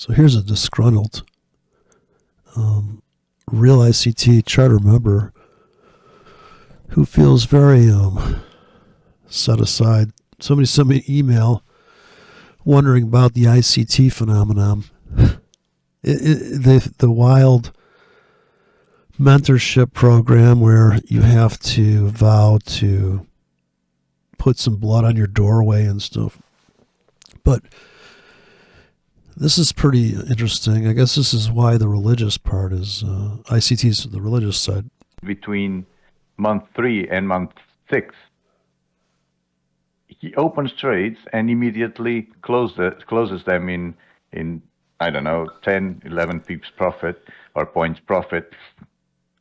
So here's a disgruntled real ICT charter member who feels very set aside. Somebody sent me an email wondering about the ICT phenomenon. The wild mentorship program where you have to vow to put some blood on your doorway and stuff. But this is pretty interesting. I guess this is why the religious part is ICT's the religious side. Between month 3 and month 6, he opens trades and immediately closes them in I don't know, 10, 11 pips profit or points profit,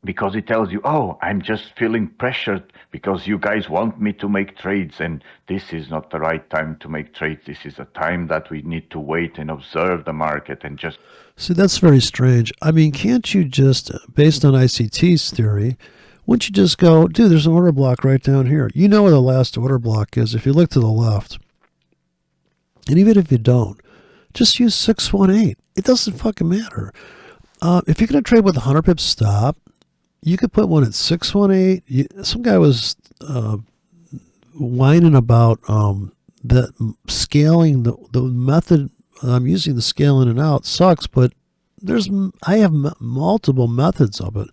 because he tells you, oh, I'm just feeling pressured because you guys want me to make trades, and this is not the right time to make trades. This is a time that we need to wait and observe the market and just... See, that's very strange. I mean, can't you just, based on ICT's theory, wouldn't you just go, dude, there's an order block right down here. You know where the last order block is if you look to the left. And even if you don't, just use 618. It doesn't fucking matter. If you're going to trade with a 100 pip stop, you could put one at 618. Some guy was whining about that scaling, the method I'm using, the scale in and out sucks, but I have multiple methods of it.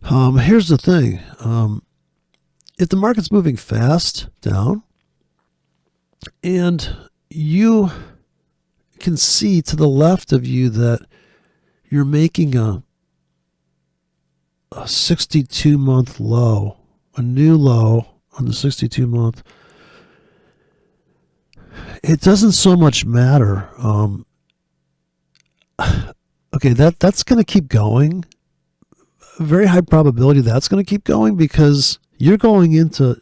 Here's the thing. If the market's moving fast down and you can see to the left of you that you're making a 62-month low, a new low on the 62-month, it doesn't so much matter. Okay, that's going to keep going. Very high probability that's going to keep going because you're going into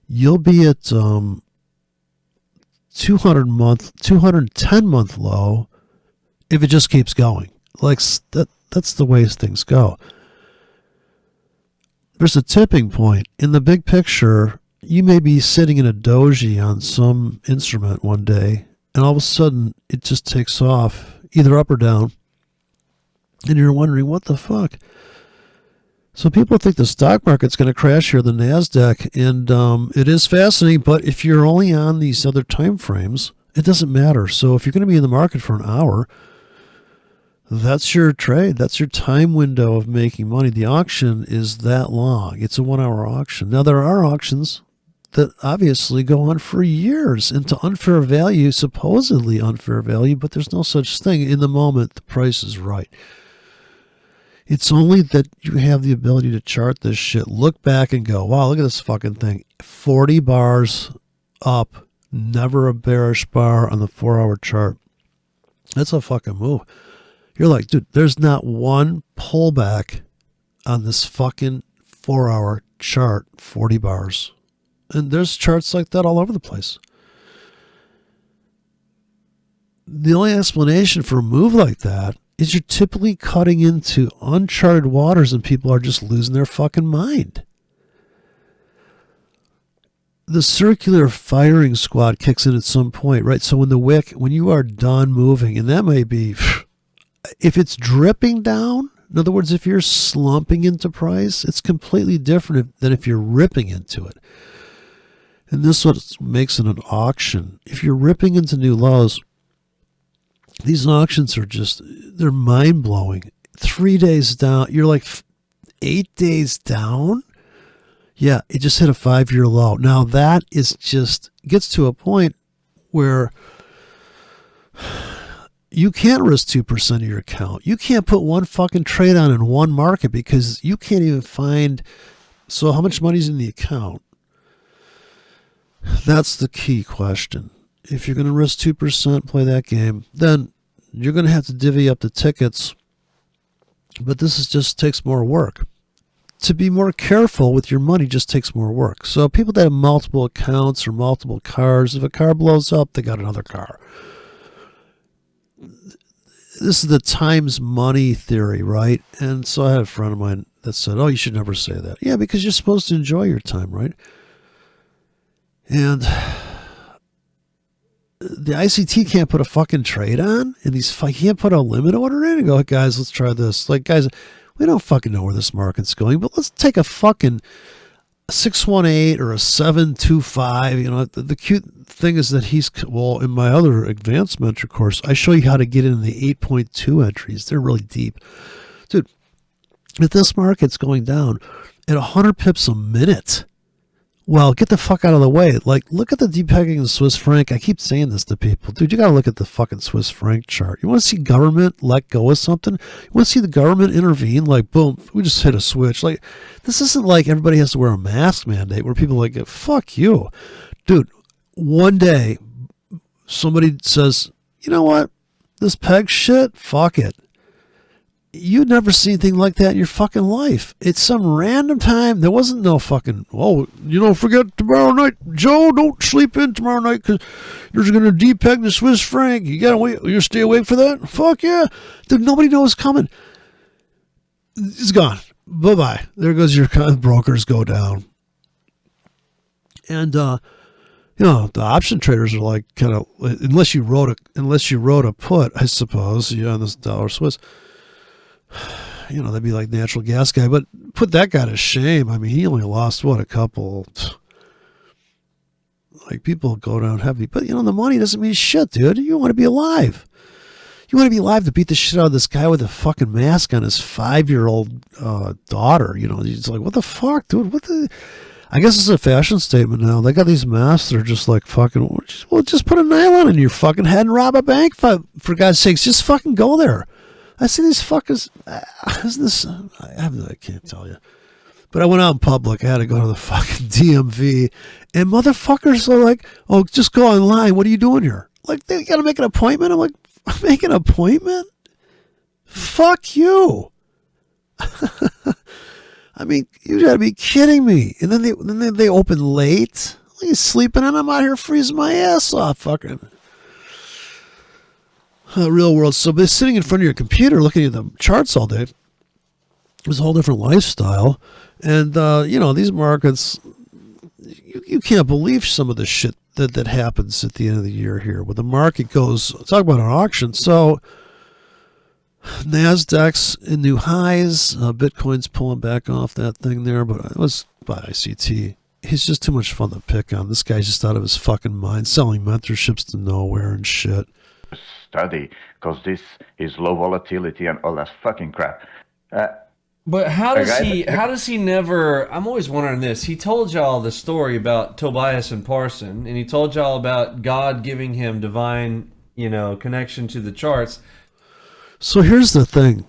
you'll be at 210-month low if it just keeps going. Like that's the way things go. There's a tipping point. In the big picture, you may be sitting in a doji on some instrument one day, and all of a sudden it just takes off, either up or down, and you're wondering, what the fuck? So people think the stock market's going to crash here, the NASDAQ, and it is fascinating, but if you're only on these other time frames, it doesn't matter. So if you're going to be in the market for an hour, that's your trade. That's your time window of making money. The auction is that long. It's a 1 hour auction. Now, there are auctions that obviously go on for years into unfair value, supposedly unfair value, but there's no such thing. In the moment, the price is right. It's only that you have the ability to chart this shit, look back and go, wow, look at this fucking thing. 40 bars up, never a bearish bar on the 4 hour chart. That's a fucking move. You're like, dude, there's not one pullback on this fucking 4 hour chart, 40 bars. And there's charts like that all over the place. The only explanation for a move like that is you're typically cutting into uncharted waters and people are just losing their fucking mind. The circular firing squad kicks in at some point, right? So when you are done moving, and that may be, if it's dripping down, in other words, if you're slumping into price, it's completely different than if you're ripping into it. And this is what makes it an auction. If you're ripping into new lows, these auctions are they're mind-blowing. 3 days down, you're like 8 days down? Yeah, it just hit a 5-year low. Now that is gets to a point where you can't risk 2% of your account. You can't put one fucking trade on in one market because you can't even find, so how much money's in the account? That's the key question. If you're going to risk 2%, play that game, then you're going to have to divvy up the tickets. But this just takes more work. To be more careful with your money just takes more work. So people that have multiple accounts or multiple cars, if a car blows up, they got another car. This is the times money theory, right? And so I had a friend of mine that said, oh, you should never say that. Yeah, because you're supposed to enjoy your time, right? And the ICT can't put a fucking trade on, and he can't put a limit order in and go, guys, let's try this. Like, guys, we don't fucking know where this market's going, but let's take a fucking 618 or a 725. You know, the cute thing is that in my other advanced mentor course, I show you how to get in the 8.2 entries. They're really deep. Dude, if this market's going down at 100 pips a minute, well, get the fuck out of the way. Like, look at the depegging of the Swiss franc. I keep saying this to people. Dude, you got to look at the fucking Swiss franc chart. You want to see government let go of something? You want to see the government intervene? Like, boom, we just hit a switch. Like, this isn't like everybody has to wear a mask mandate where people are like, fuck you. Dude, one day, somebody says, you know what? This peg shit, fuck it. You'd never see anything like that in your fucking life. It's some random time. There wasn't no fucking, forget tomorrow night. Joe, don't sleep in tomorrow night because you're going to depeg the Swiss franc. You got to wait. You stay awake for that? Fuck yeah. Dude, nobody knows coming. It's gone. Bye-bye. There goes your brokers go down. And, the option traders are like kind of, unless you wrote a put, I suppose, on this dollar Swiss, they'd be like natural gas guy, but put that guy to shame. I mean, he only lost a couple. Like, people go down heavy, but the money doesn't mean shit, dude. You want to be alive. You want to be alive to beat the shit out of this guy with a fucking mask on his 5-year-old daughter. He's like, what the fuck, dude? I guess it's a fashion statement now. They got these masks that are just like fucking, just put a nylon in your fucking head and rob a bank, for God's sakes. Just fucking go there. I see these fuckers. I can't tell you. But I went out in public. I had to go to the fucking DMV. And motherfuckers are like, oh, just go online. What are you doing here? Like, they got to make an appointment? I'm like, make an appointment? Fuck you. I mean, you got to be kidding me. And then they open late. Like, he's sleeping and I'm out here freezing my ass off. Fucking. Real world. So they're sitting in front of your computer looking at the charts all day. It's a whole different lifestyle. And, these markets, you can't believe some of the shit that happens at the end of the year here. When the market goes, talk about an auction. So NASDAQ's in new highs. Bitcoin's pulling back off that thing there. But it was by ICT. He's just too much fun to pick on. This guy's just out of his fucking mind, selling mentorships to nowhere and shit. Study, because this is low volatility and all that fucking crap. But how does he never, I'm always wondering this. He told y'all the story about Tobias and Parson, and he told y'all about God giving him divine, connection to the charts. So here's the thing.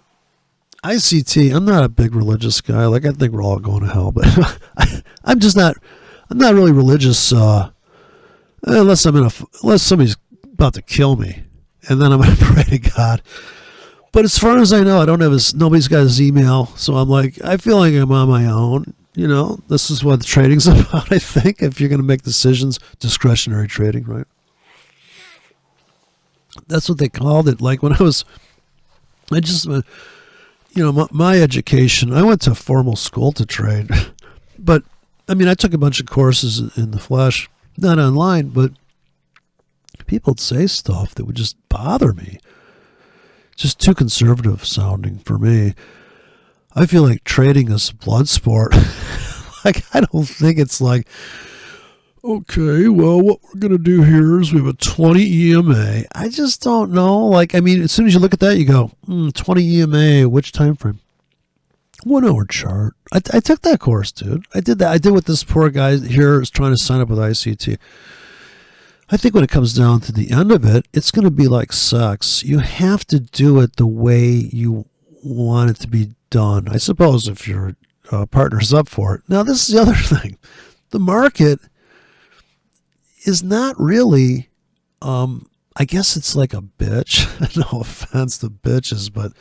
ICT, I'm not a big religious guy. Like, I think we're all going to hell, but I'm not really religious, unless somebody's about to kill me. And then I'm going to pray to God. But as far as I know, nobody's got his email. So I'm like, I feel like I'm on my own. This is what trading's about, I think, if you're going to make decisions, discretionary trading, right? That's what they called it. Like, when my education, I went to formal school to trade. But, I mean, I took a bunch of courses in the flesh, not online, but people would say stuff that would just bother me. Just too conservative sounding for me. I feel like trading is blood sport. Like, I don't think it's like, okay, well, what we're going to do here is we have a 20 EMA. I just don't know. Like, I mean, as soon as you look at that, you go, 20 EMA, which time frame? 1 hour chart. I took that course, dude. I did that. I did what this poor guy here is trying to sign up with ICT. I think when it comes down to the end of it, it's going to be like sex. You have to do it the way you want it to be done. I suppose if your partner's up for it. Now, this is the other thing. The market is not really, I guess it's like a bitch. No offense to bitches, but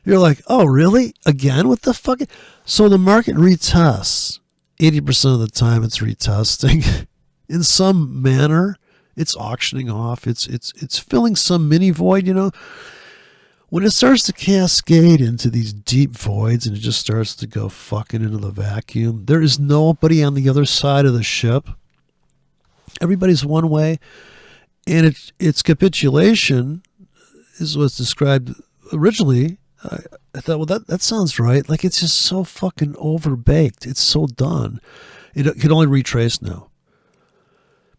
you're like, oh, really? Again with the fucking... So the market retests. 80% of the time it's retesting. In some manner, it's auctioning off. It's filling some mini void, When it starts to cascade into these deep voids and it just starts to go fucking into the vacuum, there is nobody on the other side of the ship. Everybody's one way. And its capitulation is what's described originally. I thought, well, that sounds right. Like, it's just so fucking overbaked. It's so done. It can only retrace now.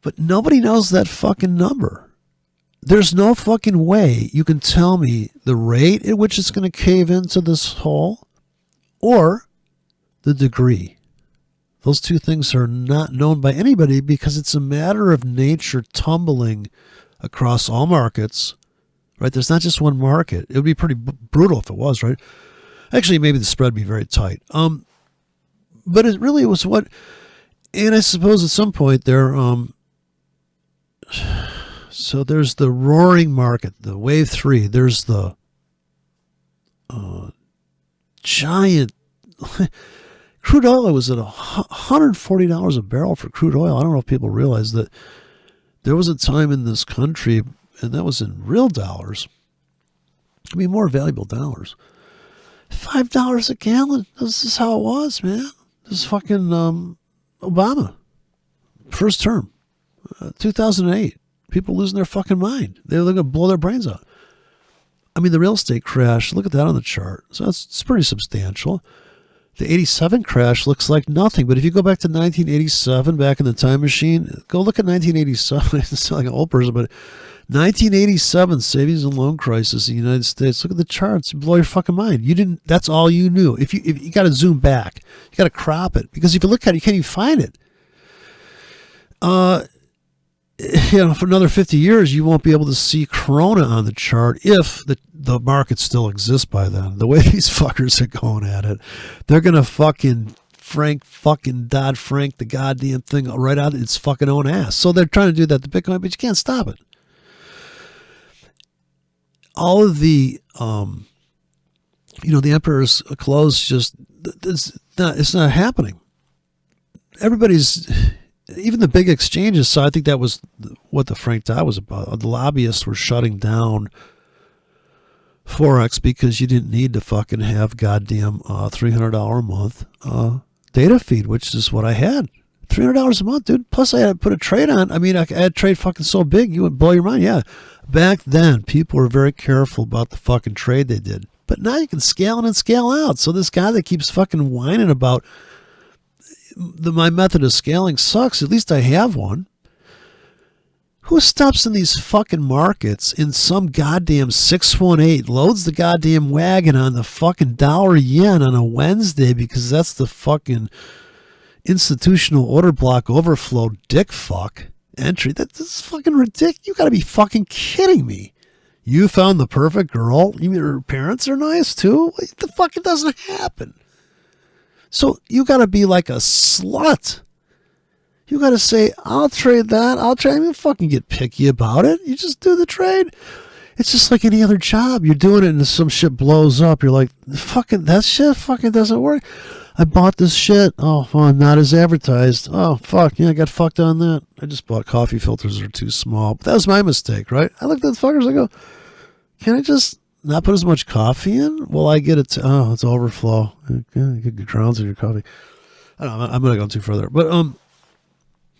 But nobody knows that fucking number. There's no fucking way you can tell me the rate at which it's going to cave into this hole or the degree. Those two things are not known by anybody because it's a matter of nature tumbling across all markets, right? There's not just one market. It would be pretty brutal if it was, right? Actually, maybe the spread would be very tight. But it really was what, and I suppose at some point there, so there's the roaring market, the wave 3. There's the giant crude oil was at $140 a barrel for crude oil. I don't know if people realize that there was a time in this country, and that was in real dollars. I mean, more valuable dollars. $5 a gallon. This is how it was, man. This is fucking Obama. First term. 2008. People losing their fucking mind. They're going to blow their brains out. I mean, the real estate crash, look at that on the chart. So it's pretty substantial. The 87 crash looks like nothing, but if you go back to 1987, back in the time machine, go look at 1987. It's like an old person, but 1987 savings and loan crisis in the United States. Look at the charts. You blow your fucking mind. You didn't. That's all you knew. If you got to zoom back, you got to crop it, because if you look at it, you can't even find it. For another 50 years, you won't be able to see Corona on the chart if the market still exists by then. The way these fuckers are going at it, they're going to fucking Dodd-Frank the goddamn thing right out of its fucking own ass. So they're trying to do that to Bitcoin, but you can't stop it. All of the, the emperor's clothes just, it's not happening. Everybody's... Even the big exchanges, so I think that was what the Frank Dodd was about. The lobbyists were shutting down Forex because you didn't need to fucking have goddamn $300 a month data feed, which is what I had. $300 a month, dude. Plus I had to put a trade on. I mean, I had a trade fucking so big, you would blow your mind. Yeah. Back then, people were very careful about the fucking trade they did. But now you can scale in and scale out. So this guy that keeps fucking whining about my method of scaling sucks, at least I have one. Who stops in these fucking markets in some goddamn 618, loads the goddamn wagon on the fucking dollar yen on a Wednesday because that's the fucking institutional order block overflow dick fuck entry? That's fucking ridiculous. You gotta be fucking kidding me. You found the perfect girl? You mean her parents are nice too? What the fuck? It doesn't happen. So you got to be like a slut. You got to say, I'll trade that. I'll trade. I mean, fucking get picky about it. You just do the trade. It's just like any other job. You're doing it and some shit blows up. You're like, fucking, that shit fucking doesn't work. I bought this shit. Oh, well, not as advertised. Oh, fuck. Yeah, I got fucked on that. I just bought coffee filters that are too small. But that was my mistake, right? I looked at the fuckers. I go, can I just not put as much coffee in? Well, I get it. It's overflow. You get grounds in your coffee. I don't know. I'm going to go too further. But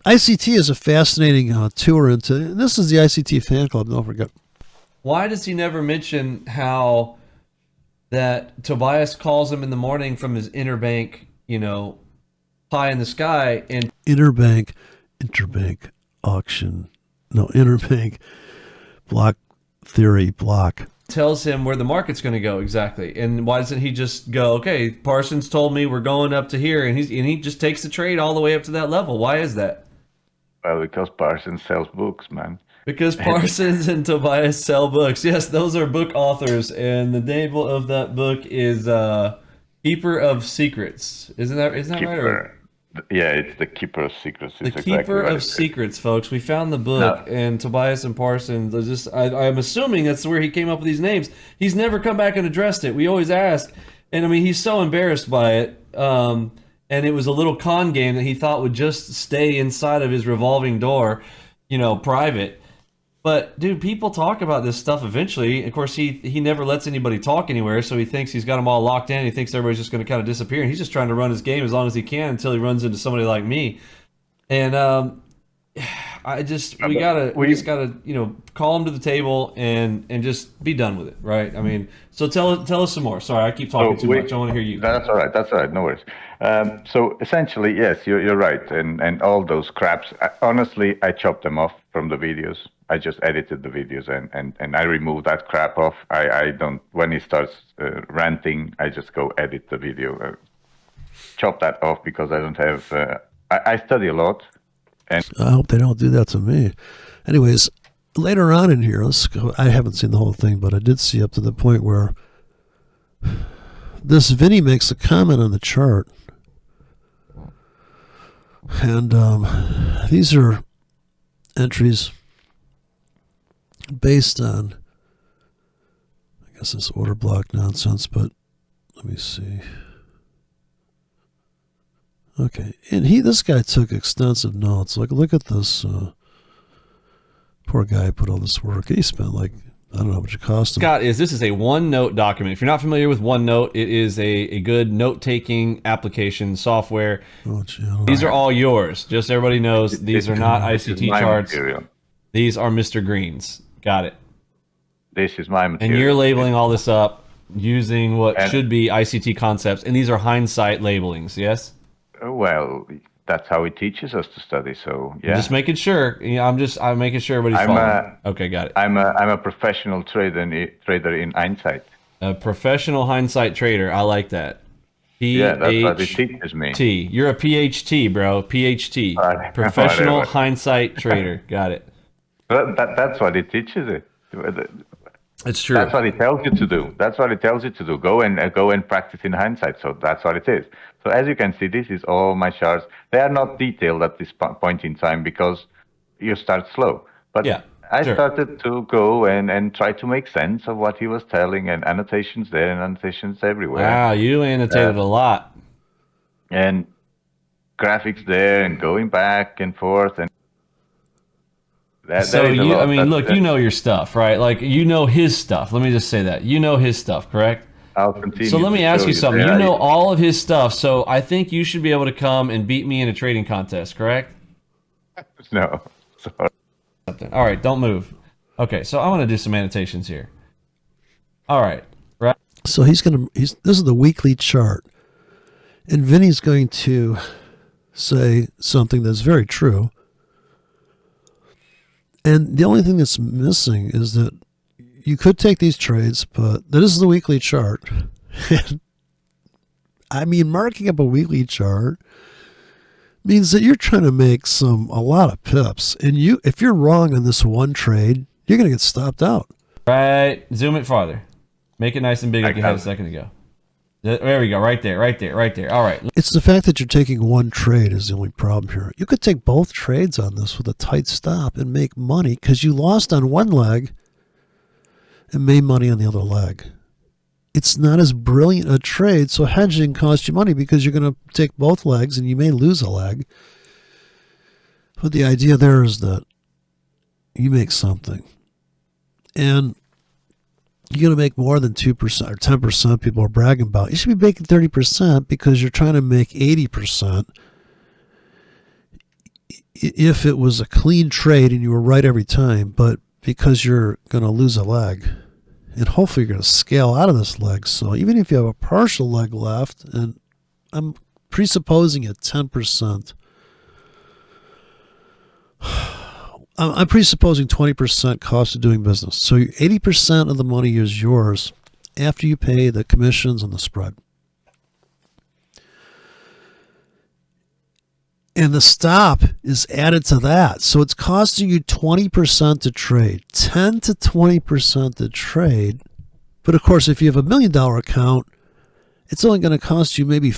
ICT is a fascinating tour into, and this is the ICT fan club. Don't forget. Why does he never mention how that Tobias calls him in the morning from his interbank, pie in the sky, and interbank auction. No, interbank block theory block. Tells him where the market's going to go exactly. And why doesn't he just go, okay, Parsons told me we're going up to here, and he just takes the trade all the way up to that level? Why is that? Well, because Parsons sells books, man. Because Parsons and Tobias sell books. Yes, those are book authors, and the name of that book is Keeper of Secrets. Isn't that right? Or? Yeah, it's the Keeper of Secrets. The Keeper of Secrets, folks. We found the book, and Tobias and Parsons. I'm assuming that's where he came up with these names. He's never come back and addressed it. We always ask, and I mean, he's so embarrassed by it. And it was a little con game that he thought would just stay inside of his revolving door, private. But dude, people talk about this stuff eventually. Of course, he never lets anybody talk anywhere, so he thinks he's got them all locked in. He thinks everybody's just going to kind of disappear, and he's just trying to run his game as long as he can until he runs into somebody like me. And we just gotta, call them to the table and just be done with it, right? I mean, so tell us some more. Sorry, I keep talking too much. I want to hear you. That's all right. That's all right. No worries. So essentially, yes, you're right. And all those craps, honestly, I chopped them off from the videos. I just edited the videos and I removed that crap off. I don't, when he starts ranting, I just go edit the video, chop that off because I don't have, I study a lot. And I hope they don't do that to me. Anyways, later on in here, let's go. I haven't seen the whole thing, but I did see up to the point where this Vinny makes a comment on the chart. And these are entries based on, I guess it's order block nonsense, but let me see. Okay, and this guy took extensive notes. Like, look at this. Poor guy put all this work. He spent like, I don't know how much it cost him. Scott, this is a OneNote document. If you're not familiar with OneNote, it is a good note-taking application software. Oh, gee, these are all yours. Just everybody knows these are not ICT charts. Material. These are Mr. Green's. Got it. This is my material. And you're labeling all this up using what should be ICT concepts, and these are hindsight labelings, yes? Well, that's how he teaches us to study. So yeah, just making sure. I'm making sure everybody's following. Okay, got it. I'm a professional trader in hindsight. A professional hindsight trader. I like that. Yeah, that's what he teaches me. You're a PhD, bro. PhD. Professional hindsight trader. Got it. That's what he teaches it. It's true. That's what he tells you to do. That's what he tells you to do. Go and practice in hindsight. So that's what it is. So as you can see, this is all my charts. They are not detailed at this point in time because you start slow. But yeah, I started to go and try to make sense of what he was telling, and annotations there and annotations everywhere. Wow, you annotated a lot. And graphics there and going back and forth. And look, you know your stuff, right? Like, you know his stuff. Let me just say that. You know his stuff, correct? I'll continue. So let me ask you something. You know all of his stuff, so I think you should be able to come and beat me in a trading contest, correct? No. Sorry. All right, don't move. Okay, so I want to do some annotations here. All right. Right. So this is the weekly chart. And Vinny's going to say something that's very true. And the only thing that's missing is that you could take these trades, but this is the weekly chart. I mean, marking up a weekly chart means that you're trying to make a lot of pips. And if you're wrong on this one trade, you're going to get stopped out. Right. Zoom it farther. Make it nice and big like you had a second ago. There we go. Right there. All right. It's the fact that you're taking one trade is the only problem here. You could take both trades on this with a tight stop and make money because you lost on one leg and made money on the other leg. It's not as brilliant a trade, so hedging costs you money because you're going to take both legs and you may lose a leg. But the idea there is that you make something. And you're going to make more than 2% or 10% people are bragging about. You should be making 30% because you're trying to make 80% if it was a clean trade and you were right every time, but because you're going to lose a leg. And hopefully you're going to scale out of this leg. So even if you have a partial leg left, and I'm presupposing at 10%, I'm presupposing 20% cost of doing business. So 80% of the money is yours after you pay the commissions and the spread. And the stop is added to that. So it's costing you 20% to trade, 10 to 20% to trade. But of course, if you have $1 million account, it's only going to cost you maybe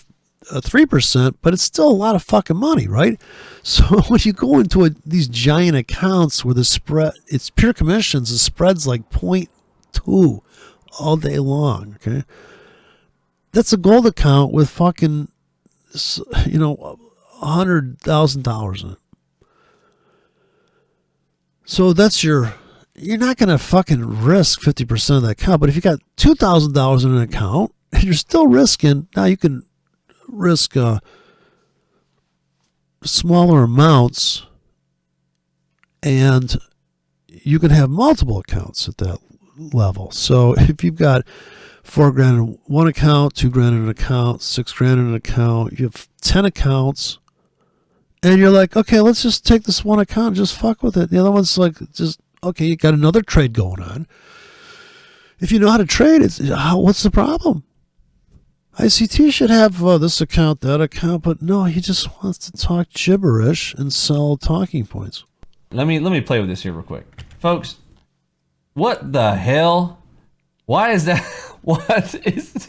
3%, but it's still a lot of fucking money, right? So when you go into these giant accounts where the spread, it's pure commissions, the spread's like 0.2 all day long, okay? That's a gold account with fucking, $100,000 in it. So you're not going to fucking risk 50% of that account, but if you got $2,000 in an account and you're still risking, now you can risk smaller amounts And you can have multiple accounts at that level. So if you've got $4,000 in one account, $2,000 in an account, $6,000 in an account, you have 10 accounts, and you're like, okay, let's just take this one account and just fuck with it. The other one's like, just, okay, you got another trade going on. If you know how to trade, what's the problem? ICT should have this account, that account, but no, he just wants to talk gibberish and sell talking points. Let me play with this here real quick. Folks, what the hell? Why is that? What is...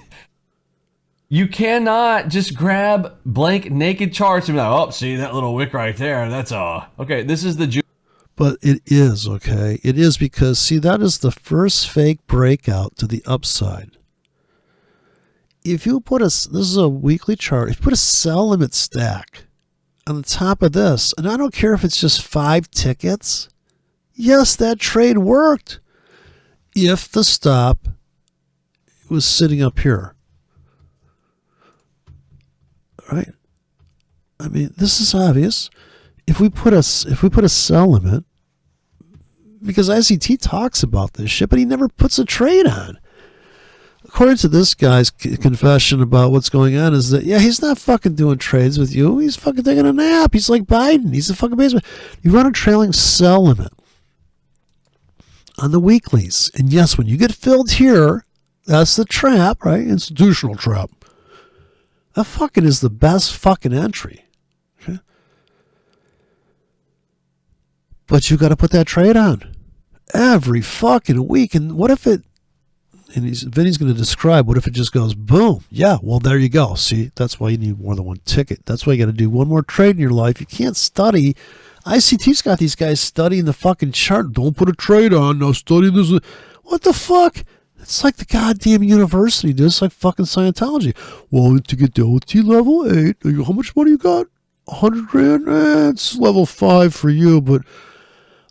You cannot just grab blank naked charts and be like, oh, see that little wick right there? That's okay, this is the... But it is, okay? It is because, see, that is the first fake breakout to the upside. If you put this is a weekly chart, if you put a sell limit stack on the top of this, and I don't care if it's just 5 tickets, yes, that trade worked if the stop was sitting up here. Right? I mean, this is obvious. If we put a sell limit, because ICT talks about this shit, but he never puts a trade on. According to this guy's confession about what's going on, is that, yeah, he's not fucking doing trades with you. He's fucking taking a nap. He's like Biden. He's a fucking basement. You run a trailing sell limit on the weeklies. And yes, when you get filled here, that's the trap, right? Institutional trap. That fucking is the best fucking entry. Okay? But you got to put that trade on every fucking week. And what if it, and Vinny's going to describe, what if it just goes boom? Yeah, well, there you go. See, that's why you need more than one ticket. That's why you got to do one more trade in your life. You can't study. ICT's got these guys studying the fucking chart. Don't put a trade on. Now study this. What the fuck? It's like the goddamn university, dude. It's like fucking Scientology. Well, to get to OT level 8, how much money you got? $100,000? It's level 5 for you, but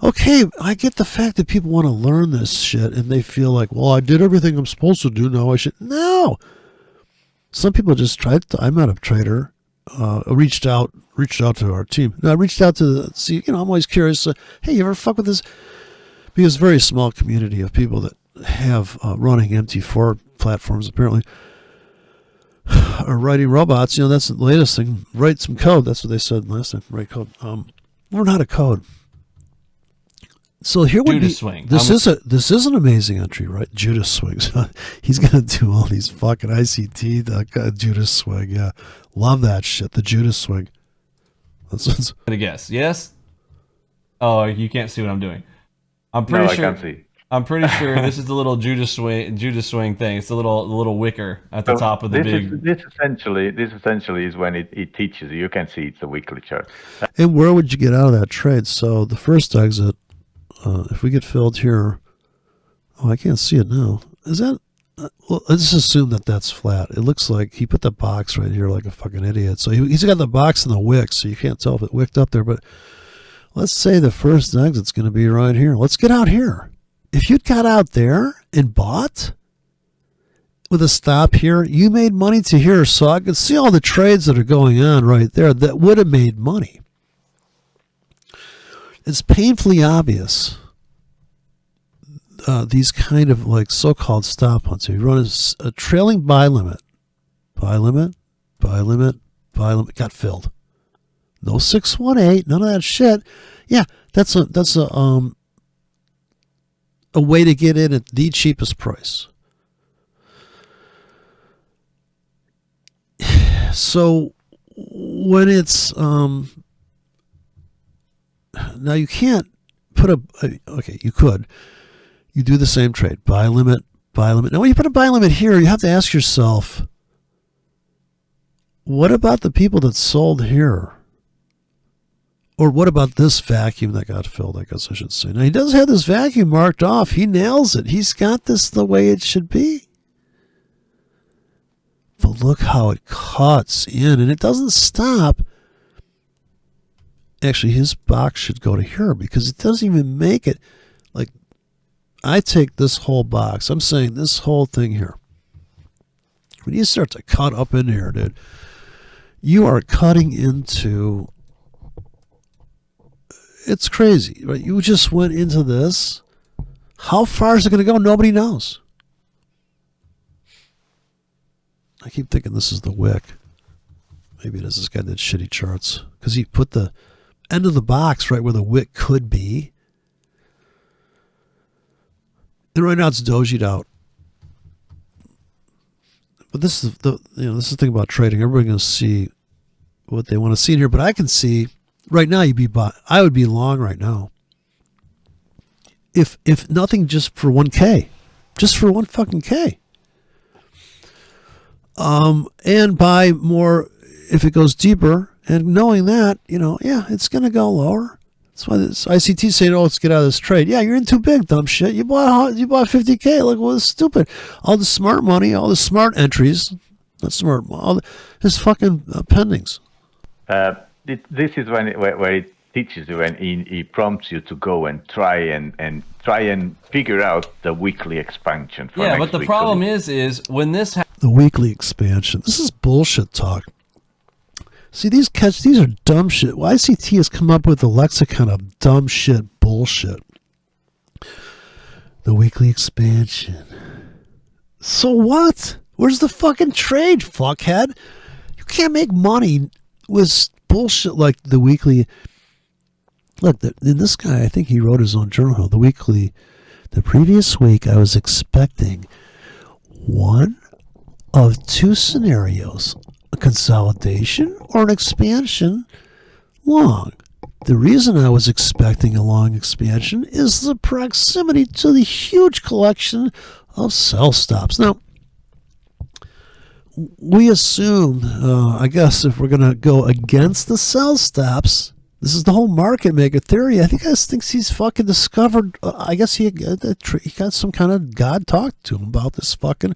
okay, I get the fact that people want to learn this shit and they feel like, well, I did everything I'm supposed to do. Now I should. No. Some people just tried. I'm not a trader. Reached out to our team. No, I reached out to see. I'm always curious. Hey, you ever fuck with this? Because it's a very small community of people that have running MT4 platforms apparently are writing robots. That's the latest thing. Write some code. That's what they said last time. Write code. Learn how to code. So here would Judas be swing. This is an amazing entry, right? Judas swings. He's gonna do all these fucking ICT. The Judas swing, yeah, love that shit. The Judas swing. That's gonna guess. Yes. Oh, you can't see what I'm doing. I'm pretty sure. I can't see. I'm pretty sure this is the little Judas swing thing. It's the little wicker at the top of the big. This essentially is when it teaches you. You can see it's a weekly chart. And where would you get out of that trade? So the first exit. If we get filled here, I can't see it now. Is that? Well, let's assume that that's flat. It looks like he put the box right here like a fucking idiot. So he's got the box and the wick, so you can't tell if it wicked up there. But let's say the first exit's going to be right here. Let's get out here. If you'd got out there and bought with a stop here, you made money to here. So I could see all the trades that are going on right there that would have made money. It's painfully obvious, these kind of like so-called stop hunts. You run a trailing buy limit, got filled. No 618, none of that shit. Yeah, that's a way to get in at the cheapest price. So when it's now you can't put okay, you could. You do the same trade. Buy limit. Now when you put a buy limit here, you have to ask yourself, what about the people that sold here? Or what about this vacuum that got filled, I guess I should say. Now he does have this vacuum marked off. He nails it. He's got this the way it should be. But look how it cuts in, and it doesn't stop. Actually, his box should go to here because it doesn't even make it. Like, I take this whole box. I'm saying this whole thing here. When you start to cut up in here, dude, you are cutting into it's crazy, right? You just went into this. How far is it going to go? Nobody knows. I keep thinking this is the wick. Maybe it is. This guy did shitty charts because he put the end of the box right where the wick could be. And right now it's dojied out. But this is this is the thing about trading. Everybody's going to see what they want to see in here. But I can see right now I would be long right now. If nothing, just for 1K, just for one fucking K. And buy more if it goes deeper, and knowing that, it's going to go lower. That's why this ICT saying, "Oh, let's get out of this trade." Yeah, you're in too big, dumb shit. You bought 50K. Like, well, it's stupid. All the smart money, all the smart entries, not smart, all his fucking pendings. This is where it teaches you, and he prompts you to go and try and figure out the weekly expansion. For but the problem is when this the weekly expansion. This is bullshit talk. See, these are dumb shit. Well, ICT has come up with a lexicon of dumb shit bullshit. The weekly expansion. So what? Where's the fucking trade, fuckhead? You can't make money with bullshit like the weekly. Look, this guy, I think he wrote his own journal. The previous week, I was expecting one of two scenarios: a consolidation or an expansion long. The reason I was expecting a long expansion is the proximity to the huge collection of sell stops. Now, we assume, I guess, if we're going to go against the sell stops, this is the whole market maker theory. I think he thinks he's fucking discovered. I guess he got some kind of God talk to him about this fucking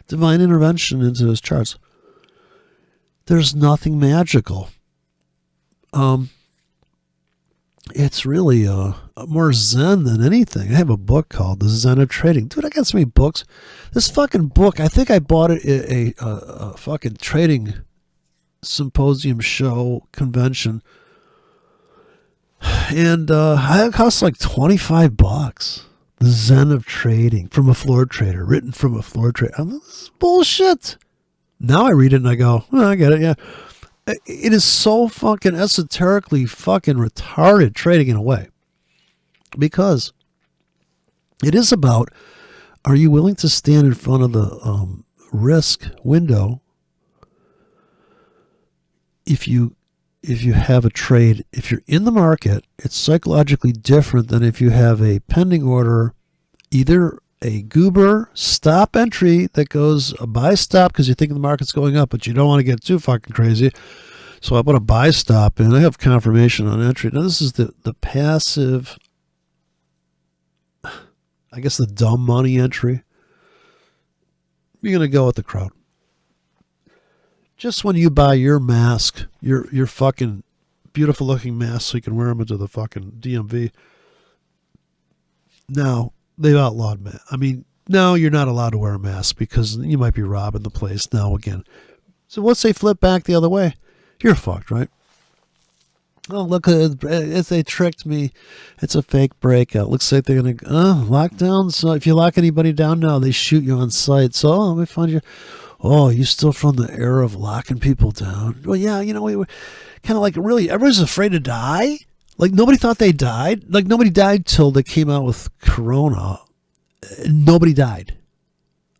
divine intervention into his charts. There's nothing magical. It's really more Zen than anything. I have a book called The Zen of Trading. Dude, I got so many books. This fucking book, I think I bought it at a fucking trading symposium show convention. And it cost like $25. The Zen of Trading from a floor trader, written from a floor trader. This is bullshit. Now I read it and I go, I get it, yeah. It is so fucking esoterically fucking retarded trading in a way. Because it is about, are you willing to stand in front of the risk window if you have a trade? If you're in the market, it's psychologically different than if you have a pending order, either a goober stop entry that goes a buy stop because you think the market's going up, but you don't want to get too fucking crazy. So I put a buy stop in. I have confirmation on entry. Now this is the passive, I guess the dumb money entry. You're going to go with the crowd. Just when you buy your mask, your fucking beautiful looking mask so you can wear them into the fucking DMV. Now, they've outlawed masks. I mean, no, you're not allowed to wear a mask because you might be robbing the place now again. So once they flip back the other way, you're fucked, right? Oh, look, they tricked me. It's a fake breakout. Looks like they're going to lock down. So if you lock anybody down now, they shoot you on sight. So let me find you. Oh, you still from the era of locking people down? Well, yeah, we were kind of like, really, everybody's afraid to die. Like, nobody thought they died. Like, nobody died till they came out with Corona. Nobody died.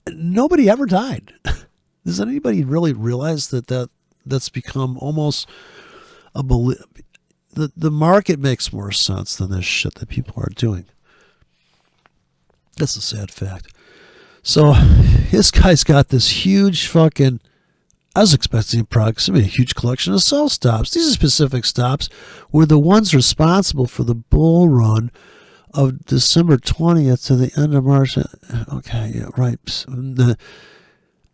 Nobody ever died. Does anybody really realize that's become almost a belief? The market makes more sense than this shit that people are doing. That's a sad fact. So, this guy's got this huge fucking, I was expecting approximately a huge collection of sell stops. These are specific stops were the ones responsible for the bull run of December 20th to the end of March. Okay, yeah, right. The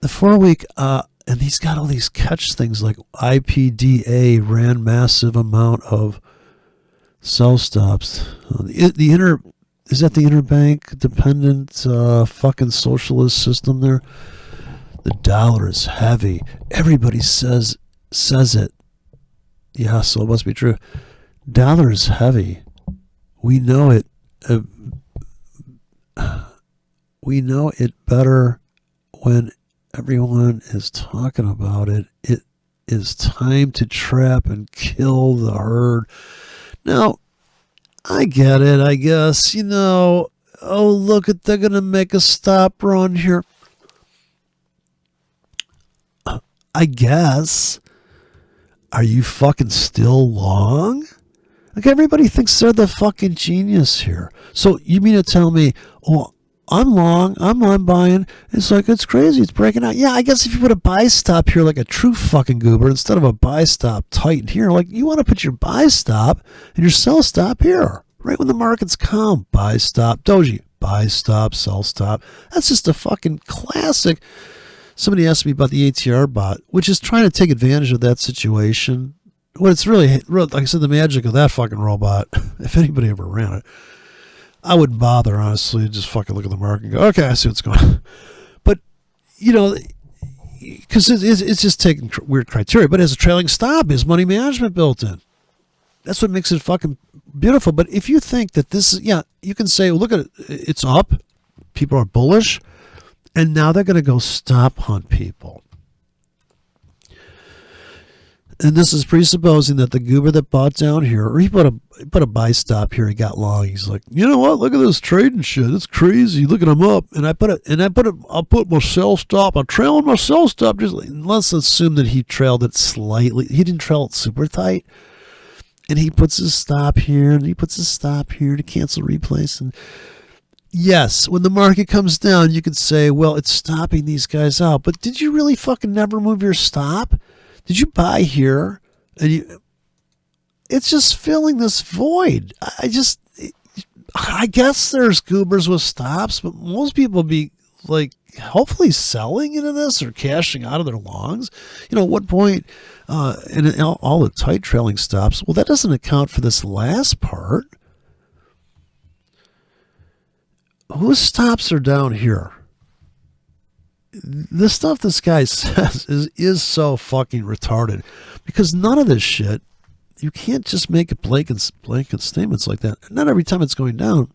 4 week, and he's got all these catch things like IPDA ran massive amount of sell stops. Is that the interbank dependent fucking socialist system there? The dollar is heavy. Everybody says it. Yeah, so it must be true. Dollar is heavy. We know it. We know it better when everyone is talking about it. It is time to trap and kill the herd. Now, I get it, I guess. Oh, look, they're going to make a stop run here. I guess. Are you fucking still long? Like, everybody thinks they're the fucking genius here. So you mean to tell me, oh, I'm long, I'm buying. It's like, it's crazy, it's breaking out. Yeah, I guess if you put a buy stop here like a true fucking goober instead of a buy stop tight here, like you want to put your buy stop and your sell stop here, right when the market's calm. Buy stop, doji, buy stop, sell stop. That's just a fucking classic. Somebody asked me about the ATR bot, which is trying to take advantage of that situation. Well, it's really, like I said, the magic of that fucking robot, if anybody ever ran it, I wouldn't bother, honestly. Just fucking look at the market and go, okay, I see what's going on. But, because it's just taking weird criteria, but as a trailing stop is money management built in. That's what makes it fucking beautiful. But if you think that this is, you can say, well, look at it, it's up, people are bullish, and now they're going to go stop hunt people. And this is presupposing that the goober that bought down here, or he put a buy stop here, he got long. He's like, you know what? Look at this trading shit. It's crazy. Look at him up. I'll put my sell stop. I'm trailing my sell stop. Just let's assume that he trailed it slightly. He didn't trail it super tight. And he puts his stop here, and he puts his stop here to cancel replace. And yes, when the market comes down, you could say, well, it's stopping these guys out. But did you really fucking never move your stop? Did you buy here? And it's just filling this void. I guess there's goobers with stops, but most people be like hopefully selling into this or cashing out of their longs. At what point, and all the tight trailing stops, well, that doesn't account for this last part. Whose stops are down here? The stuff this guy says is so fucking retarded, because none of this shit, you can't just make a blanket statements like that. Not every time it's going down.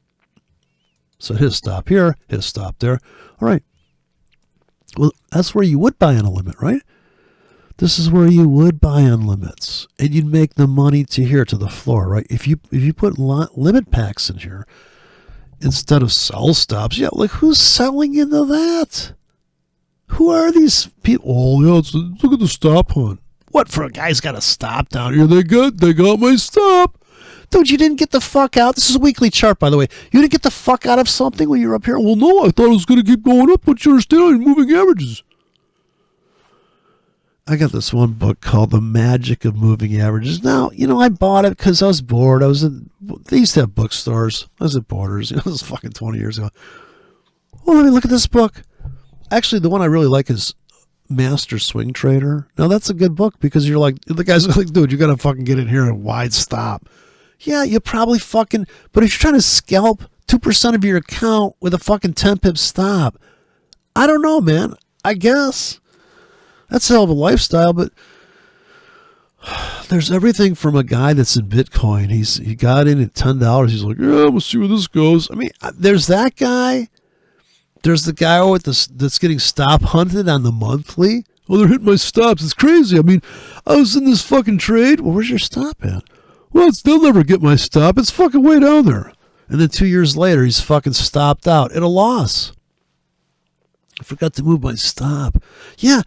So hit a stop here, hit a stop there. All right. Well, that's where you would buy on a limit, right? This is where you would buy on limits, and you'd make the money to here to the floor, right? If you put limit packs in here instead of sell stops, like who's selling into that? Who are these people? Oh, yeah, look at the stop hunt. What, for a guy's got a stop down here? They got my stop. Dude, you didn't get the fuck out. This is a weekly chart, by the way. You didn't get the fuck out of something when you were up here? Well, no, I thought it was going to keep going up, but you're still in moving averages. I got this one book called The Magic of Moving Averages. Now, I bought it because I was bored. They used to have bookstores. I was at Borders. It was fucking 20 years ago. Well, let me look at this book. Actually, the one I really like is Master Swing Trader. Now, that's a good book because you're like, the guy's like, dude, you got to fucking get in here and wide stop. Yeah, you probably fucking, but if you're trying to scalp 2% of your account with a fucking 10 pip stop, I don't know, man. I guess that's a hell of a lifestyle, but there's everything from a guy that's in Bitcoin. He got in at $10. He's like, yeah, we'll see where this goes. I mean, there's that guy. There's the guy that's getting stop hunted on the monthly. Oh, they're hitting my stops. It's crazy. I mean, I was in this fucking trade. Well, where's your stop at? Well, they'll never get my stop. It's fucking way down there. And then 2 years later, he's fucking stopped out at a loss. I forgot to move my stop. Yeah,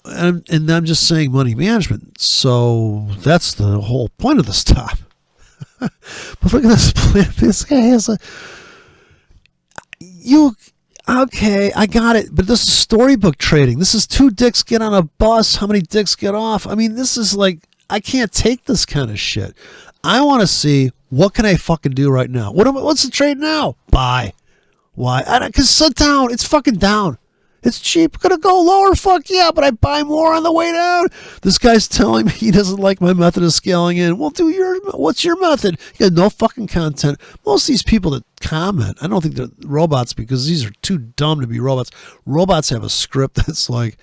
and I'm just saying money management. So that's the whole point of the stop. But look at this plan. This guy has okay, I got it. But this is storybook trading. This is 2 dicks get on a bus. How many dicks get off? I mean, this is like, I can't take this kind of shit. I want to see, what can I fucking do right now? What's the trade now? Buy. Why? Because it's down. It's fucking down. It's cheap. Gonna go lower. Fuck yeah, but I buy more on the way down. This guy's telling me he doesn't like my method of scaling in. Well, what's your method? You got no fucking content. Most of these people that comment, I don't think they're robots because these are too dumb to be robots. Robots have a script that's like,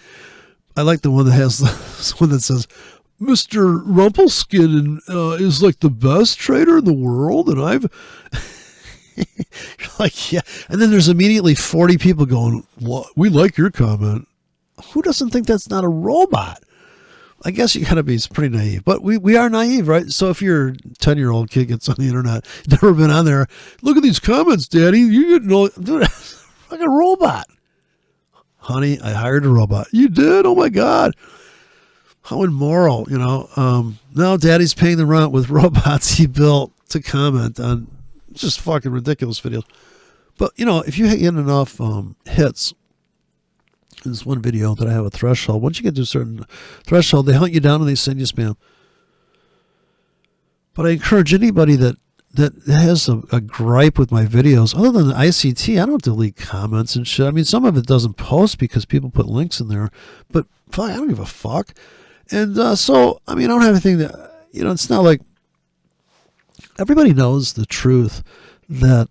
I like the one that has the one that says, Mr. Rumpelstiltskin is like the best trader in the world, and I've you're like, yeah. And then there's immediately 40 people going, well, we like your comment. Who doesn't think that's not a robot? I guess you gotta be pretty naive, but we are naive, right? So if your 10-year-old kid gets on the internet, never been on there, look at these comments, Daddy. You know, dude, like a robot. Honey, I hired a robot. You did? Oh my God. How immoral, you know. Now Daddy's paying the rent with robots he built to comment on just fucking ridiculous videos. But, you know, if you get enough hits, there's one video that I have a threshold. Once you get to a certain threshold, they hunt you down and they send you spam. But I encourage anybody that has a gripe with my videos, other than the ICT, I don't delete comments and shit. I mean, some of it doesn't post because people put links in there, but fuck, I don't give a fuck. And so, I mean, I don't have anything that, you know, it's not like everybody knows the truth that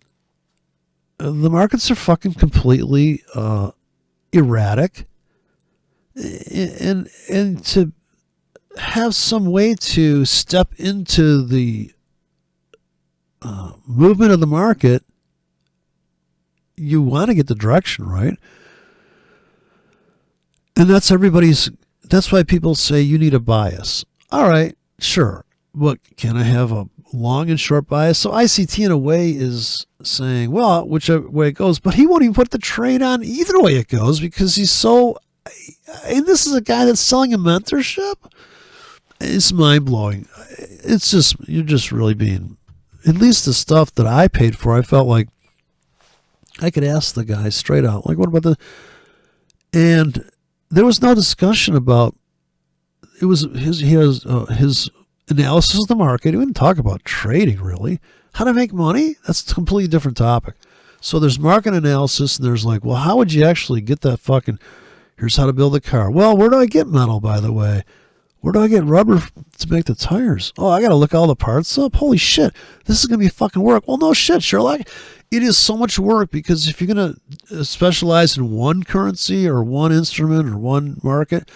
the markets are fucking completely erratic, and to have some way to step into the movement of the market, you want to get the direction right. And that's why people say you need a bias. All right, sure. But can I have a long and short bias? So ICT in a way is saying, well, whichever way it goes, but he won't even put the trade on either way it goes because he's so, and this is a guy that's selling a mentorship. It's mind blowing. It's just, you're just really being, at least the stuff that I paid for, I felt like I could ask the guy straight out, like, what about and there was no discussion about, it was his analysis of the market. He didn't talk about trading, really. How to make money? That's a completely different topic. So there's market analysis, and there's like, well, how would you actually get that fucking, here's how to build a car. Well, where do I get metal, by the way? Where do I get rubber to make the tires? Oh, I got to look all the parts up. Holy shit, this is going to be fucking work. Well, no shit, Sherlock. It is so much work because if you're going to specialize in one currency or one instrument or one market,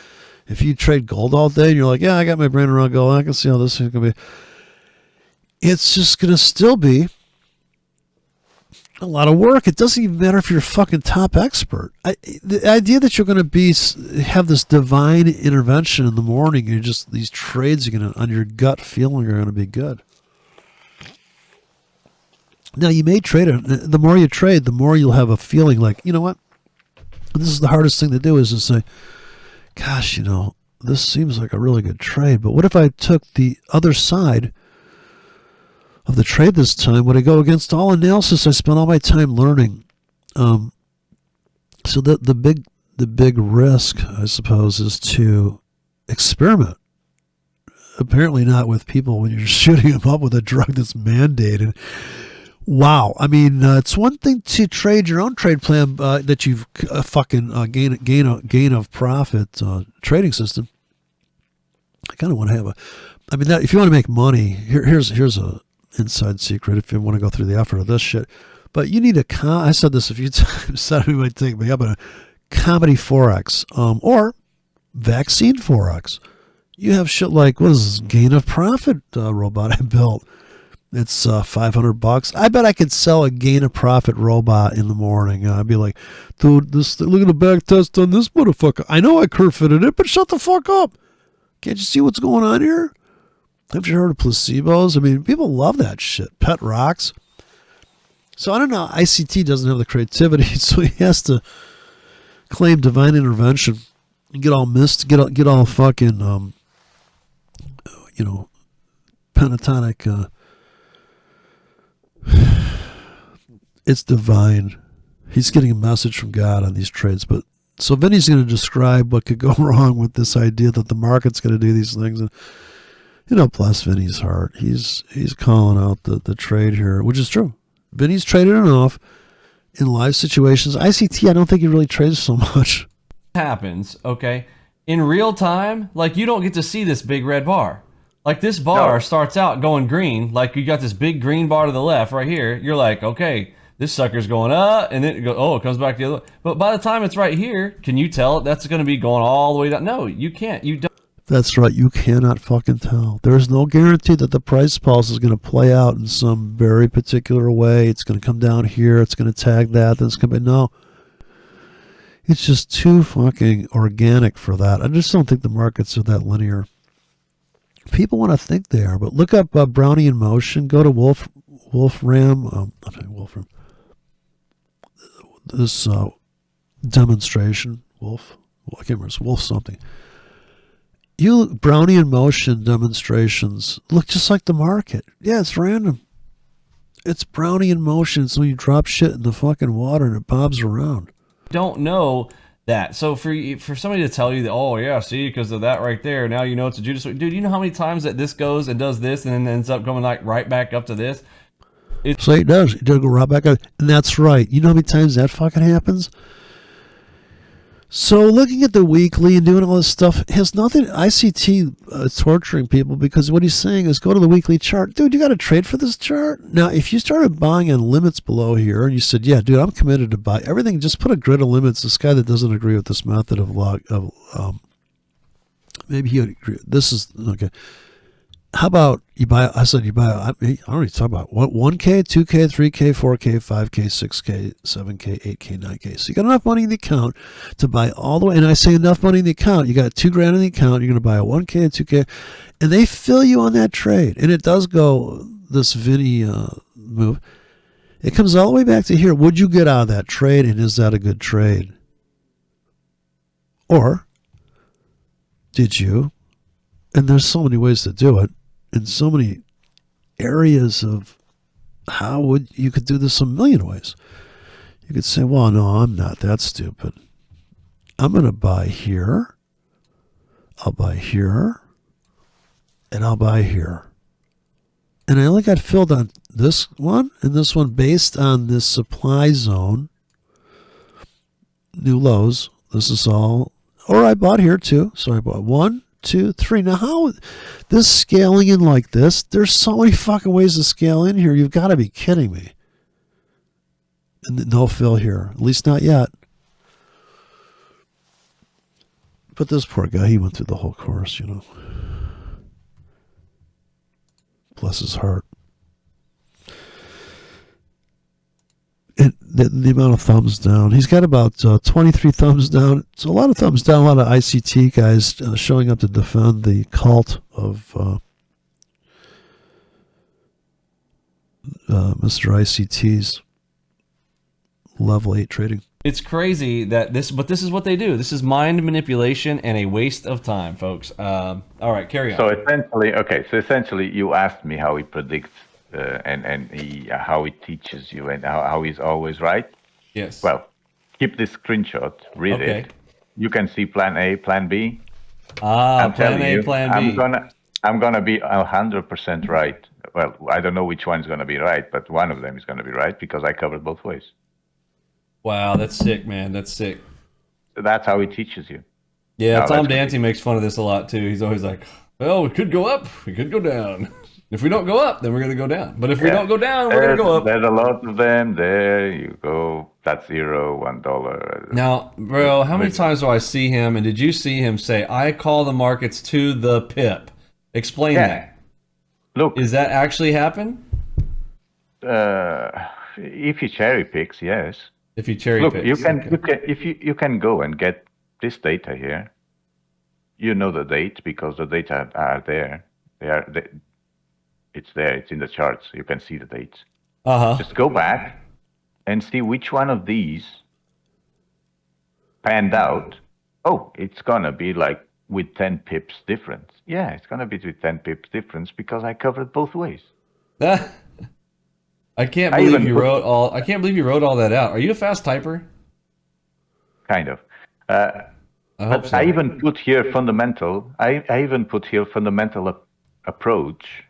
if you trade gold all day and you're like, yeah, I got my brain around gold, I can see how this is going to be. It's just going to still be a lot of work. It doesn't even matter if you're a fucking top expert. The idea that you're going to have this divine intervention in the morning, you're just, these trades are going to, on your gut feeling, are going to be good. Now, you may trade it. The more you trade, the more you'll have a feeling like, you know what? And this is the hardest thing to do, is to say, gosh, you know, this seems like a really good trade, but what if I took the other side of the trade this time? Would I go against all analysis I spent all my time learning? So that the big risk, I suppose, is to experiment. Apparently not with people when you're shooting them up with a drug that's mandated. Wow. I mean, it's one thing to trade your own trade plan that you've fucking gain of profit trading system. I kind of want to have if you want to make money, here's a inside secret if you want to go through the effort of this shit. But you need I said this a few times, somebody might take me up, but a comedy Forex or vaccine Forex. You have shit like, what is this gain of profit robot I built? It's $500. I bet I could sell a gain of profit robot in the morning. I'd be like, dude, look at the back test on this motherfucker. I know I curve fitted it, but shut the fuck up. Can't you see what's going on here? Have you heard of placebos? I mean, people love that shit. Pet rocks. So I don't know. ICT doesn't have the creativity, so he has to claim divine intervention and get all get all fucking, pentatonic. It's divine. He's getting a message from God on these trades. But so Vinny's going to describe what could go wrong with this idea that the market's going to do these things. And, bless Vinny's heart. He's calling out the trade here, which is true. Vinny's traded enough in live situations. ICT, I don't think he really trades so much. Happens, okay? In real time, like, you don't get to see this big red bar. Like, this bar starts out going green, like you got this big green bar to the left right here. You're like, okay, this sucker's going up, and then it comes back the other way. But by the time it's right here, can you tell that's going to be going all the way down? No, you can't. You don't. That's right. You cannot fucking tell. There is no guarantee that the price pulse is going to play out in some very particular way. It's going to come down here. It's going to tag that. Then it's going to be no. It's just too fucking organic for that. I just don't think the markets are that linear. People want to think they are, but look up Brownian motion. Go to Wolfram. Wolfram. This demonstration. I can't remember. It's Wolf something. You look Brownian motion demonstrations look just like the market. Yeah, it's random. It's Brownian motion. So you drop shit in the fucking water and it bobs around. Don't know that. So for somebody to tell you that, oh yeah, see, because of that right there, now you know it's a Judas. Dude, you know how many times that this goes and does this and then ends up going like right back up to this? So it does. It does go right back up. And that's right. You know how many times that fucking happens? So looking at the weekly and doing all this stuff has nothing. ICT torturing people because what he's saying is go to the weekly chart. Dude, you got to trade for this chart. Now, if you started buying on limits below here and you said, yeah, dude, I'm committed to buy everything, just put a grid of limits. This guy that doesn't agree with this method of maybe he would agree. This is okay. How about you buy? I said you buy. I already talked about what 1K, 2K, 3K, 4K, 5K, 6K, 7K, 8K, 9K. So you got enough money in the account to buy all the way. And I say enough money in the account. You got $2,000 in the account. You're going to buy a 1K, a 2K, and they fill you on that trade. And it does go this Vinny move. It comes all the way back to here. Would you get out of that trade, and is that a good trade? Or did you? And there's so many ways to do it. In so many areas of how would you could do this a million ways. You could say, well, no, I'm not that stupid. I'm going to buy here. I'll buy here. And I'll buy here. And I only got filled on this one and this one based on this supply zone. New lows. This is all. Or I bought here too. So I bought 1, 2, 3. Now, how this scaling in like this? There's so many fucking ways to scale in here. You've got to be kidding me. And no fill here, at least not yet. But this poor guy, he went through the whole course, you know. Bless his heart. And the amount of thumbs down. He's got about 23 thumbs down. It's a lot of thumbs down. A lot of ICT guys showing up to defend the cult of Mr. ICT's level 8 trading. It's crazy that this is what they do. This is mind manipulation and a waste of time, folks. All right, carry on. So essentially, you asked me how he predicts. And how he teaches you and how he's always right. Yes. Well, keep this screenshot, read it. You can see plan A, plan B. Plan A, plan B. I'm gonna be 100% right. Well, I don't know which one's gonna be right, but one of them is gonna be right because I covered both ways. Wow, that's sick, man. That's sick. So that's how he teaches you. Yeah, Tom Dante makes fun of this a lot too. He's always like, well, we could go up, we could go down. If we don't go up, then we're going to go down. But if we don't go down, we're going to go up. There's a lot of them. There you go. That's $0, $1. Now, bro, how many times do I see him? And did you see him say, I call the markets to the pip? Explain that. Look. Is that actually happen? If he cherry picks, yes. If he cherry picks. Look, you can go and get this data here. You know the date because the data are there. It's there. It's in the charts. You can see the dates. Just go back and see which one of these panned out. Oh, it's going to be like with 10 pips difference. Yeah, it's going to be with 10 pips difference because I covered both ways. I can't believe you wrote all that out. Are you a fast typer? Kind of. I hope so. I even put here fundamental. I even put here fundamental approach.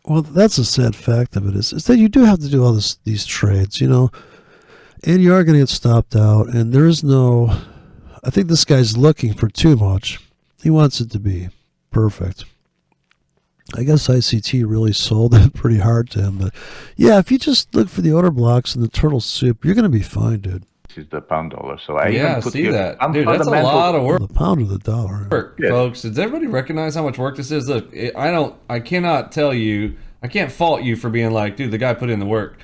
Well, that's a sad fact of it is that you do have to do all these trades, you know, and you are going to get stopped out. And there is no. I think this guy's looking for too much. He wants it to be perfect. I guess ICT really sold it pretty hard to him. But yeah, if you just look for the order blocks and the turtle soup, you're going to be fine, dude. is the pound dollar. So I Yeah, even put see here that. some Dude, that's a fundamental. lot of work, The pound of the dollar. Yes. folks. Does everybody recognize how much work this is? Look, I cannot tell you, I can't fault you for being like, dude, the guy put in the work.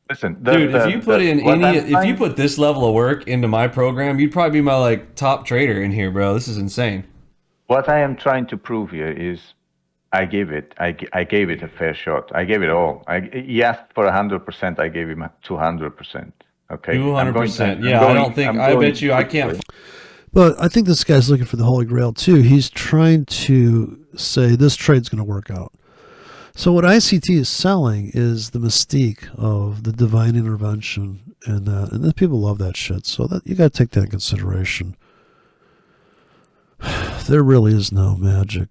Listen, Dude, if you put this level of work into my program, you'd probably be my like top trader in here, bro. This is insane. what I am trying to prove here is I gave it a fair shot. I gave it all. He asked for 100%. I gave him 200%. Okay, 200%. Yeah, I don't think. I bet you I can't. But I think this guy's looking for the Holy Grail too. He's trying to say this trade's going to work out. So what ICT is selling is the mystique of the divine intervention, and then people love that shit. So that you got to take that in consideration. There really is no magic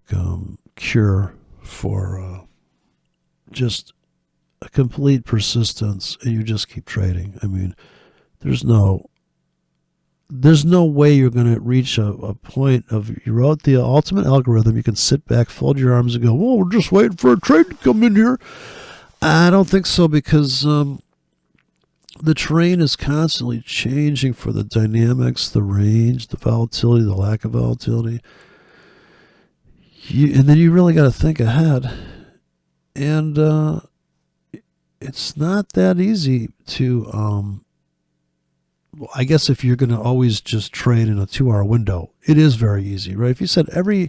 cure for just a complete persistence, and you just keep trading. I mean, there's no way you're going to reach a point of you wrote the ultimate algorithm. You can sit back, fold your arms, and go, "Well, we're just waiting for a trade to come in here." I don't think so, because the terrain is constantly changing for the dynamics, the range, the volatility, the lack of volatility. And then you really got to think ahead, and it's not that easy to. I guess if you're going to always just trade in a 2-hour window, it is very easy, right? If you said every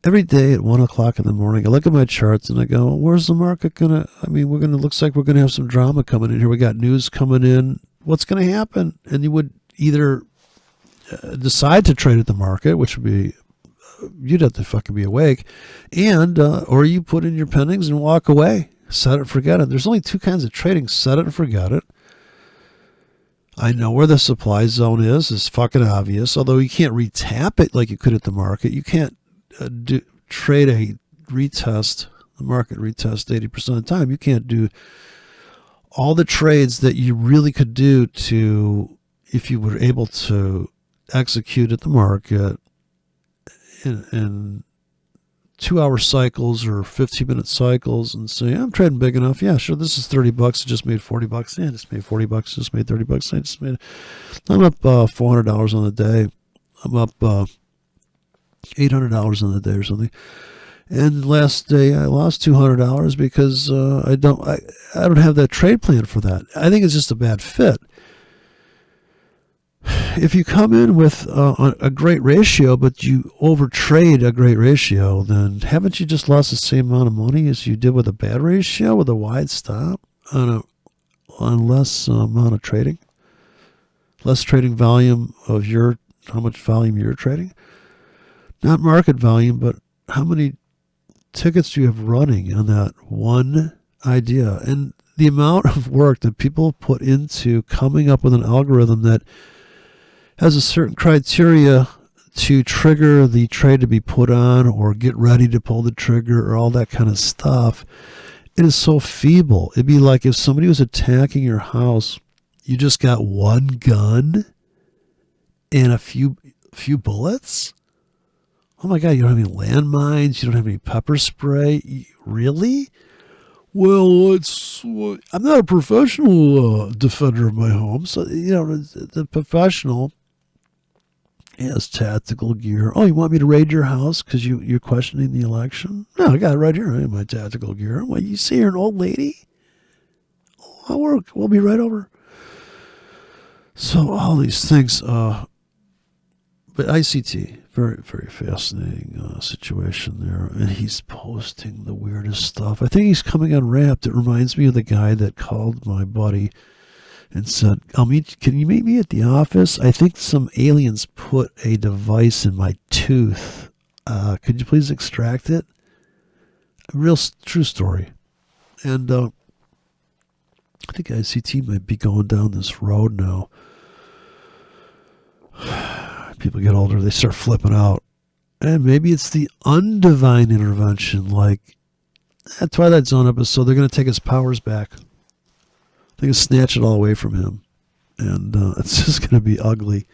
day at 1 o'clock in the morning, I look at my charts and I go, where's the market going to, looks like we're going to have some drama coming in here. We got news coming in. What's going to happen? And you would either decide to trade at the market, which would be, you'd have to fucking be awake, and, or you put in your pendings and walk away, set it and forget it. There's only two kinds of trading, set it and forget it. I know where the supply zone is. It's fucking obvious. Although you can't retap it like you could at the market. You can't trade a retest, the market retest 80% of the time. You can't do all the trades that you really could do if you were able to execute at the market in 2-hour cycles or 15-minute cycles and say, I'm trading big enough. Yeah, sure. This is $30. I just made $40. Yeah, I just made $40. Just made $30. I'm up $400 on the day. I'm up $800 on the day or something. And last day I lost $200 because I don't have that trade plan for that. I think it's just a bad fit. If you come in with a great ratio, but you overtrade a great ratio, then haven't you just lost the same amount of money as you did with a bad ratio, with a wide stop on less amount of trading? Less trading volume of how much volume you're trading? Not market volume, but how many tickets do you have running on that one idea? And the amount of work that people put into coming up with an algorithm that has a certain criteria to trigger the trade to be put on or get ready to pull the trigger or all that kind of stuff, it is so feeble. It'd be like if somebody was attacking your house, you just got one gun and a few bullets. Oh my God, you don't have any landmines, you don't have any pepper spray. Really? Well, I'm not a professional defender of my home. So, the professional has tactical gear. Oh, you want me to raid your house because you're questioning the election? No, I got it right here. I have my tactical gear. What, you say you're an old lady? Oh, I'll work. We'll be right over. So all these things, but ICT, very, very fascinating situation there. And he's posting the weirdest stuff. I think he's coming on Wrapped. It reminds me of the guy that called my buddy and said, can you meet me at the office? I think some aliens put a device in my tooth. Could you please extract it? A real true story. And I think ICT might be going down this road now. People get older, they start flipping out. And maybe it's the undivine intervention, like that Twilight Zone episode. They're going to take his powers back. They're going to snatch it all away from him. And it's just going to be ugly.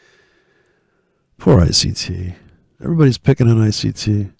Poor ICT. Everybody's picking on ICT.